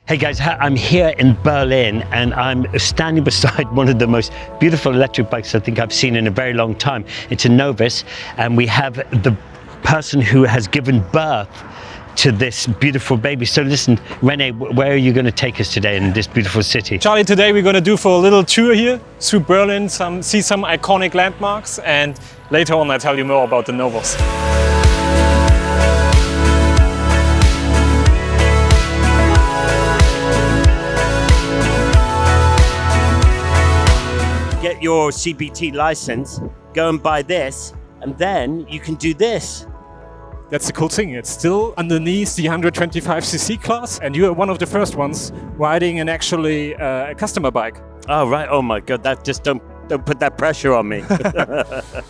Hey guys, I'm here in Berlin and I'm standing beside one of the most beautiful electric bikes I think I've seen in a very long time. It's a Novus, and we have the person who has given birth to this beautiful baby. So listen, Rene, where are you going to take us today in this beautiful city? Charlie, today we're going to do for a little tour here through Berlin, see some iconic landmarks, and later on I tell you more about the Novos. Get your CBT license, go and buy this, and then you can do this. That's the cool thing. It's still underneath the 125cc class, and you are one of the first ones riding an actually a customer bike. Oh right! Oh my God! That just don't put that pressure on me.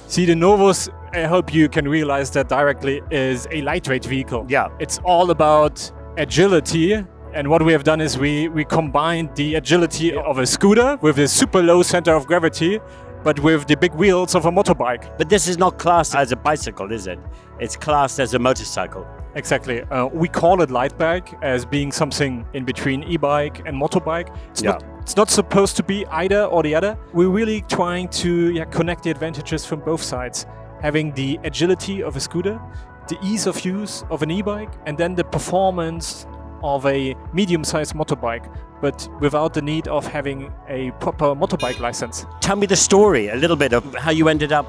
See, the Novos, I hope you can realize that directly, is a lightweight vehicle. Yeah. It's all about agility. And what we have done is we combined the agility of a scooter with a super low center of gravity, but with the big wheels of a motorbike. But this is not classed as a bicycle, is it? It's classed as a motorcycle. Exactly. We call it light bike as being something in between e-bike and motorbike. It's not supposed to be either or the other. We're really trying to connect the advantages from both sides. Having the agility of a scooter, the ease of use of an e-bike, and then the performance of a medium-sized motorbike, but without the need of having a proper motorbike license. Tell me the story a little bit of how you ended up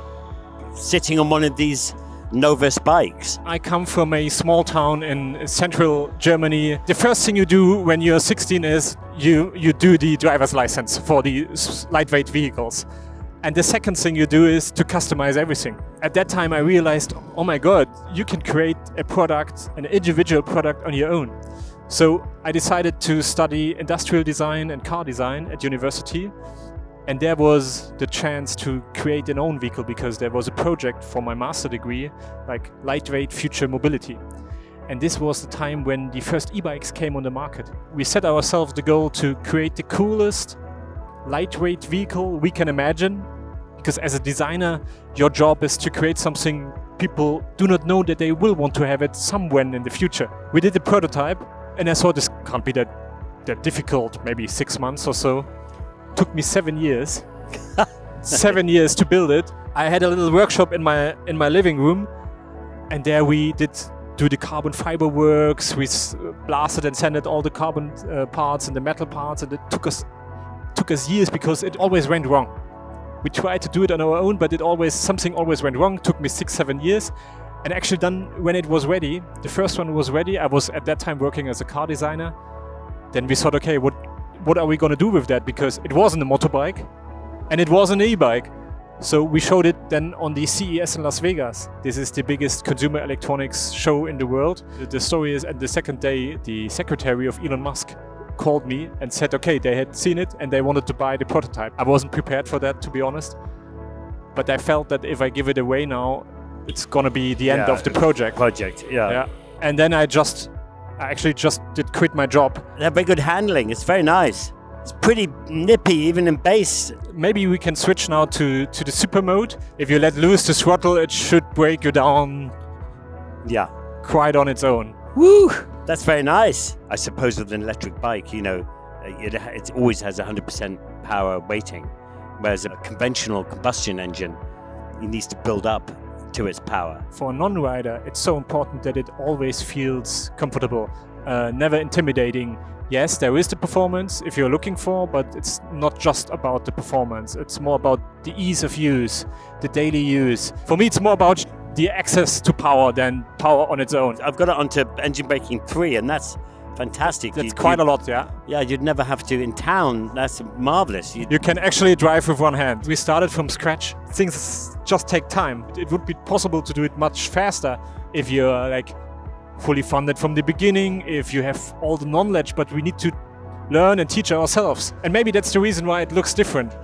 sitting on one of these Novus bikes. I come from a small town in central Germany. The first thing you do when you're 16 is you do the driver's license for the lightweight vehicles. And the second thing you do is to customize everything. At that time I realized, oh my God, you can create a product, an individual product on your own. So I decided to study industrial design and car design at university, and there was the chance to create an own vehicle because there was a project for my master degree, like lightweight future mobility. And this was the time when the first e-bikes came on the market. We set ourselves the goal to create the coolest lightweight vehicle we can imagine, because as a designer, your job is to create something people do not know that they will want to have it somewhere in the future. We did the prototype, and I thought this can't be that difficult, maybe 6 months or so. Took me 7 years. 7 years to build it. I had a little workshop in my living room, and there we did do the carbon fiber works. We blasted and sanded all the carbon parts and the metal parts, and it took us years because it always went wrong. We tried to do it on our own, but something always went wrong. It took me 6-7 years. And actually done when it was ready, the first one was ready. I was at that time working as a car designer. Then we thought, okay, what are we going to do with that? Because it wasn't a motorbike and it was an e-bike. So we showed it then on the CES in Las Vegas. This is the biggest consumer electronics show in the world. The story is, at the second day, the secretary of Elon Musk called me and said, okay, they had seen it and they wanted to buy the prototype. I wasn't prepared for that, to be honest. But I felt that if I give it away now, it's gonna be the end of the project. Yeah. And then I actually just did quit my job. They have very good handling. It's very nice. It's pretty nippy, even in base. Maybe we can switch now to the super mode. If you let loose the throttle, it should break you down. Yeah. Quite on its own. Woo! That's very nice. I suppose with an electric bike, it always has 100% power weighting, whereas a conventional combustion engine, it needs to build up to its power. For a non-rider, it's so important that it always feels comfortable, never intimidating. Yes, there is the performance if you're looking for, but it's not just about the performance. It's more about the ease of use, the daily use. For me, it's more about the access to power than power on its own. I've got it onto engine braking 3, and that's fantastic. That's quite a lot, yeah. Yeah, you'd never have to in town. That's marvelous. You can actually drive with one hand. We started from scratch. Things just take time. It would be possible to do it much faster if you're fully funded from the beginning, if you have all the knowledge, but we need to learn and teach ourselves. And maybe that's the reason why it looks different,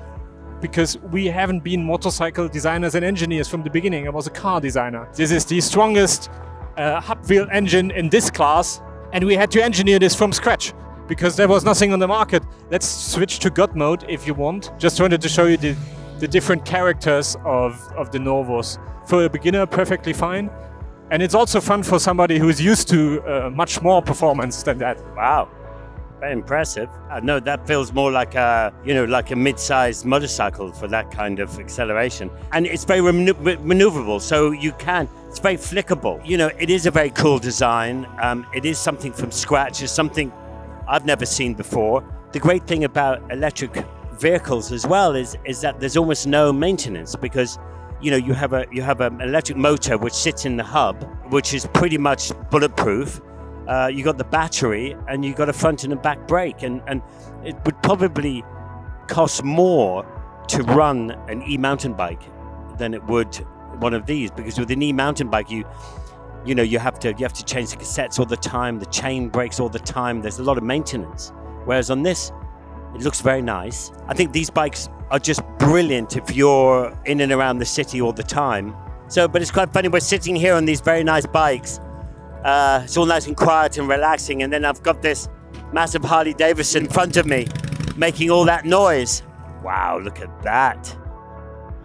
because we haven't been motorcycle designers and engineers from the beginning. I was a car designer. This is the strongest hub wheel engine in this class, and we had to engineer this from scratch because there was nothing on the market. Let's switch to God mode if you want. Just wanted to show you the different characters of the Novos. For a beginner, perfectly fine. And it's also fun for somebody who's used to much more performance than that. Wow. Very impressive. No, that feels more like a, like a mid-sized motorcycle for that kind of acceleration. And it's very maneuverable, so it's very flickable. It is a very cool design. It is something from scratch. It's something I've never seen before. The great thing about electric vehicles as well is that there's almost no maintenance, because you have an electric motor which sits in the hub, which is pretty much bulletproof. You got the battery, and you got a front and a back brake, and it would probably cost more to run an e-mountain bike than it would one of these, because with an e-mountain bike you have to change the cassettes all the time, the chain breaks all the time. There's a lot of maintenance, whereas on this it looks very nice. I think these bikes are just brilliant if you're in and around the city all the time. But it's quite funny, we're sitting here on these very nice bikes. It's all nice and quiet and relaxing, and then I've got this massive Harley Davidson in front of me making all that noise. Wow, look at that.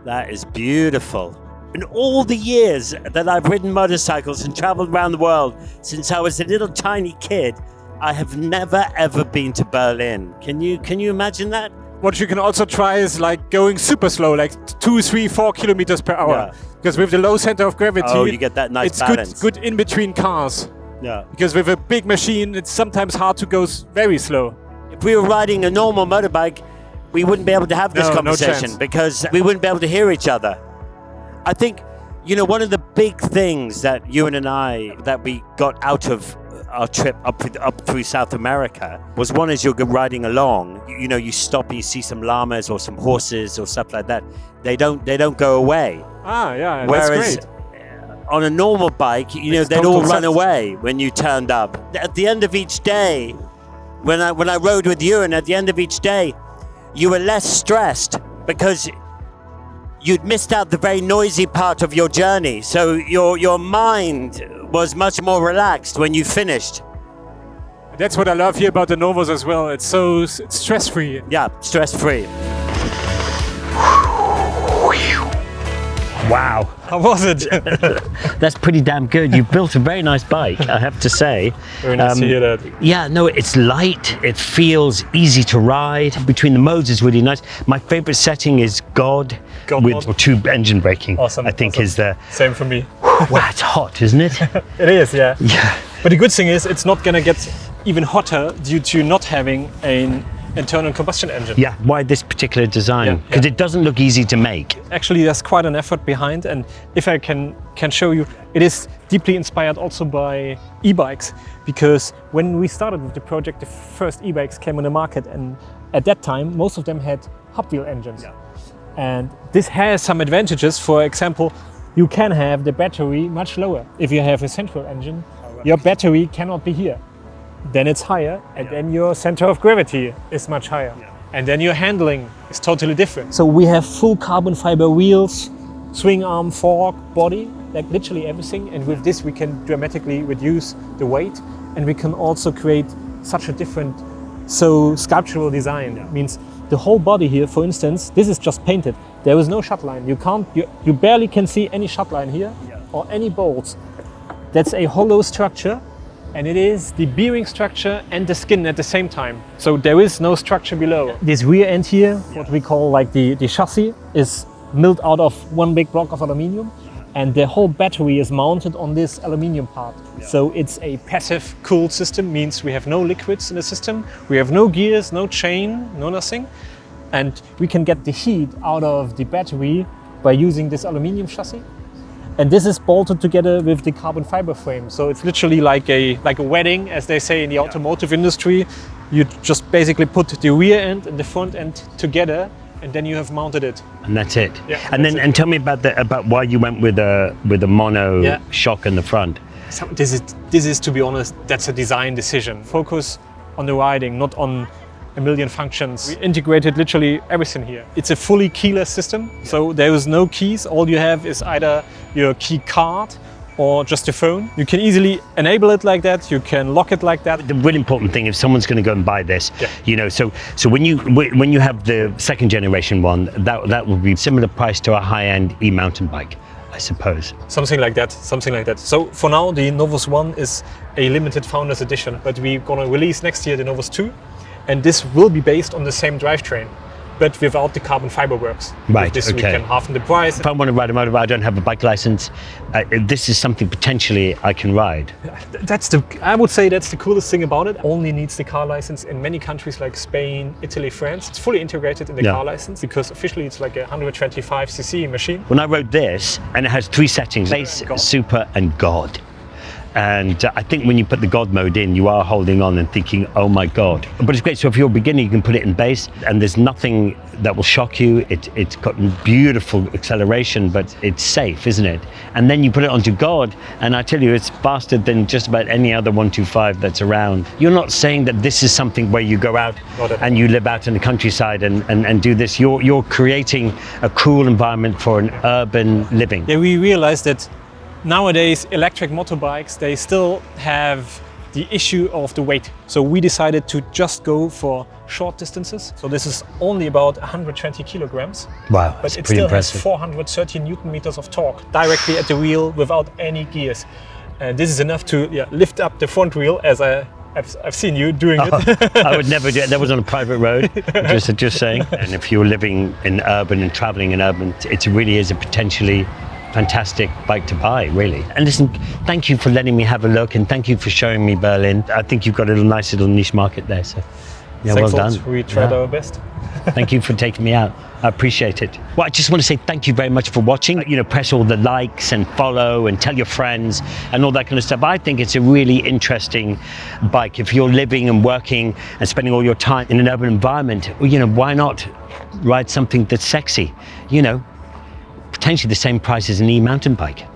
That is beautiful. In all the years that I've ridden motorcycles and traveled around the world since I was a little tiny kid, I have never ever been to Berlin. Can you imagine that? What you can also try is like going super slow, like 2, 3, 4 kilometers per hour. Yeah. Because with the low center of gravity, you get that nice it's balance. good in between cars. Yeah. Because with a big machine, it's sometimes hard to go very slow. If we were riding a normal motorbike, we wouldn't be able to have this conversation, chance. Because we wouldn't be able to hear each other. I think, one of the big things that Ewan and I, that we got out of our trip up through South America was, one is you're riding along, you stop, you see some llamas or some horses or stuff like that. They don't go away. Yeah, Whereas, that's great. On a normal bike, they'd all run away when you turned up. At the end of each day, when I rode with you, and at the end of each day, you were less stressed because you'd missed out the very noisy part of your journey. So your mind was much more relaxed when you finished. That's what I love here about the Novos as well. It's stress-free. Yeah, stress-free. Wow. How was it? That's pretty damn good. You've built a very nice bike, I have to say. Very nice to hear that. Yeah, no, it's light. It feels easy to ride. Between the modes is really nice. My favorite setting is God with mode. tube engine braking. Awesome. I think is the... Same for me. Wow, it's hot, isn't it? It is, yeah. Yeah. But the good thing is it's not going to get even hotter due to not having an internal combustion engine. Yeah, why this particular design? Because it doesn't look easy to make. Actually, there's quite an effort behind, and if I can show you, it is deeply inspired also by e-bikes, because when we started with the project, the first e-bikes came on the market, and at that time, most of them had hub wheel engines. Yeah. And this has some advantages. For example, you can have the battery much lower. If you have a central engine, your battery cannot be here. Then it's higher, and then your center of gravity is much higher. Yeah. And then your handling is totally different. So we have full carbon fiber wheels, swing arm, fork, body, like literally everything. And with this, we can dramatically reduce the weight, and we can also create such a different, sculptural design. Yeah. Means the whole body here, for instance, this is just painted. There is no shut line. You barely can see any shut line here or any bolts. That's a hollow structure. And it is the bearing structure and the skin at the same time. So there is no structure below. This rear end here, what we call like the chassis, is milled out of one big block of aluminium. And the whole battery is mounted on this aluminium part. Yeah. So it's a passive cooled system, means we have no liquids in the system. We have no gears, no chain, no nothing. And we can get the heat out of the battery by using this aluminium chassis. And this is bolted together with the carbon fiber frame. So it's literally like a wedding, as they say in the automotive industry. You just basically put the rear end and the front end together, and then you have mounted it. And that's it. Yeah, and tell me about why you went with a mono shock in the front. So this is, to be honest, that's a design decision. Focus on the riding, not on a million functions. We integrated literally everything here. It's a fully keyless system, so there is no keys. All you have is either your key card or just your phone. You can easily enable it like that. You can lock it like that. The really important thing, if someone's going to go and buy this, so when you have the second generation one, that will be similar price to a high-end e-mountain bike. I suppose. Something like that, something like that. So for now, the Novus 1 is a limited founders edition, but we're gonna release next year the Novus 2, and this will be based on the same drivetrain, but without the carbon fiber works. Right, With this okay. we can halve the price. If I want to ride a motorbike, I don't have a bike license. This is something potentially I can ride. I would say that's the coolest thing about it. Only needs the car license in many countries like Spain, Italy, France. It's fully integrated in the car license because officially it's like a 125cc machine. When I rode this, and it has 3 settings, base, super, and God. And I think when you put the God mode in, you are holding on and thinking, oh my God. But it's great, so if you're a beginner, you can put it in base, and there's nothing that will shock you. It's got beautiful acceleration, but it's safe, isn't it? And then you put it onto God, and I tell you, it's faster than just about any other 125 that's around. You're not saying that this is something where you go out and you live out in the countryside and do this. You're creating a cool environment for an urban living. Yeah, we realized that nowadays electric motorbikes, they still have the issue of the weight. So we decided to just go for short distances. So this is only about 120 kilograms. Wow, but that's it pretty still impressive. has 430 Newton meters of torque directly at the wheel without any gears. And this is enough to lift up the front wheel, as I've seen you doing it. I would never do it. That was on a private road, just saying. And if you're living in urban and traveling in urban, it really is a potentially fantastic bike to buy, really. And listen, thank you for letting me have a look, and thank you for showing me Berlin. I think you've got a nice little niche market there, so yeah, well done. We tried our best. Thank you for taking me out. I appreciate it. Well, I just want to say thank you very much for watching. You know, press all the likes and follow and tell your friends and all that kind of stuff. I think it's a really interesting bike. If you're living and working and spending all your time in an urban environment, you know, why not ride something that's sexy? You know, potentially the same price as an e-mountain bike.